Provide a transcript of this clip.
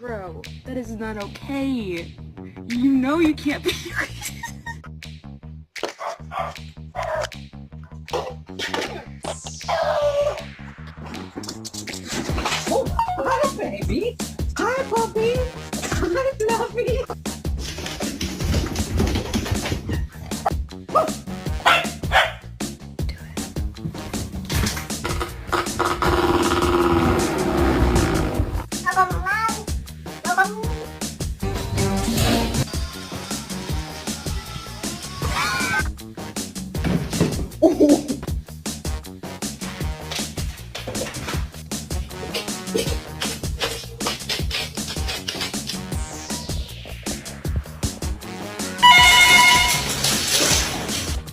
Bro, that is not okay. You know you can't be. Oh, hi, baby. Hi, puppy. Hi, Fluffy.